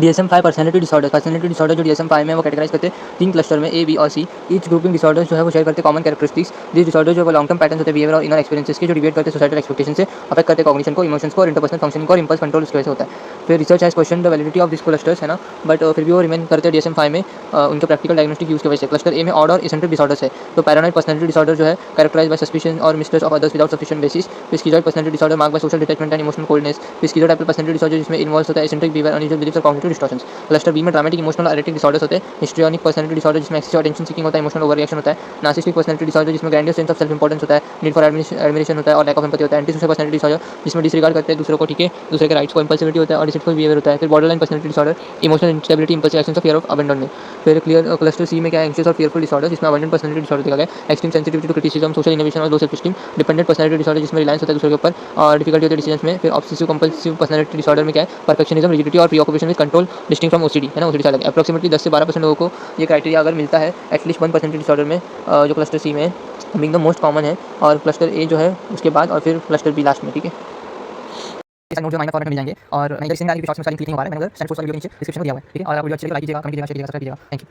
DSM-5 personality disorder जो DSM-5 में वो कैटेगराइज करते हैं 3 क्लस्टर में, ए, बी और सी। ईच ग्रुपिंग डिसऑर्डर्स जो है वो शेयर करते हैं कॉमन कैरेक्टरिस्टिक्स। दिस डिसऑर्डर जो है वो लॉन्ग टर्म पैटर्न्स होते हैं बिहेवियर और इनर एक्सपीरियंसेस के, जो डिविएट करते हैं सोसाइटल एक्सपेक्टेशन से, अफेक्ट करते हैं कॉग्निशन को, इमोशंस को और इंटरपर्सनल फंक्शनिंग को, और इंपल्स कंट्रोल उसकी वजह से होता है। फिर research has question the validity of this clusters, है ना, बट फिर भी वो रिमेन करते हैं DSM-5 में उनके प्रैक्टिकल डायग्नोस्टिक यूज की वजह से। क्लस्टर ए में ऑड और इसेंट्रिक डिसऑर्डर्स है, तो पैरानॉइड पर्सनैलिटी डिसऑर्डर जो है कैरेक्टराइज बाय सस्पिशन और mistrust of others without sufficient basis. फिर schizoid personality disorder marked by social detachment and emotional coldness. फिर स्किज़ोटाइपल पर्सनैलिटी डिसऑर्डर जिसमें इन्वॉल्व होता है एसेंट्रिक बिहेवियर, अनयूजुअल बिलीफ्स और कॉग्निटिव डिस्टॉर्शंस। क्लस्टर बी में dramatic emotional erratic disorders होते हैं। Histrionic personality disorder जिसमें एक्सेसिव अटेंशन सीकिंग होता है, इमोशनल ओवर रिएक्शन होता है। नार्सिसिस्टिक पर्सनैलिटी डिसऑर्डर जिसमें grandiose sense of self importance होता है, नीड फॉर एडमिरेशन होता है और लैक ऑफ एम्पैथी होता है। एंटी सोशल पर्सनैलिटी डिसऑर्डर जिसमें डिसरिगार्ड करते हैं दूसरों को, ठीक है, दूसरे के राइट्स को, इंपल्सिविटी होता है और डिसीटफुल बिहेवियर होता है। फिर borderline personality disorder, emotional instability, impulsive actions और फियर ऑफ अबैंडनमेंट। फिर क्लस्टर सी में क्या है, एंग्शियस और फियरफुल डिसऑर्डर जिसमें अबंडेंट पर्सनैलिटी डिसऑर्डर देखा गया है। Extreme sensitivity to criticism, social innovation और low self esteem. Dependent personality disorder जिसमें रिलायंस होता है दूसरे के ऊपर और डिफिकल्टी होती है डिसीजंस में। फिर ऑब्सेसिव कंपल्सिव पर्सनैलिटी डिसऑर्डर में क्या है, परफेक्शनिज्म, रिजिडिटी और प्रीऑक्यूपेशन with control, distinct from OCD, है ना, ओसीडी से अलग है। अप्रॉक्सिमेटली 10 से 12% लोगों को ये क्राइटेरिया अगर मिलता है एटलीस्ट 1 पर्सनैलिटी डिसऑर्डर में, जो क्लस्टर सी में है, बीइंग द मोस्ट कॉमन है, और क्लस्टर ए जो है उसके बाद, और फिर क्लस्टर बी लास्ट में, ठीक है। नोट जो माइनर फॉर्मेट में मिल जाएंगे, और मैं इधर शॉर्ट्स में लिंक नहीं हो पा रहा है, मैंने अगर स्टैंड फोर्स वाली वीडियो नीचे डिस्क्रिप्शन में दिया हुआ है, ठीक है। और आप वीडियो अच्छी लगी तो लाइक कीजिएगा, कमेंट कीजिएगा, शेयर कीजिएगा, सब्सक्राइब कीजिएगा। Thank you.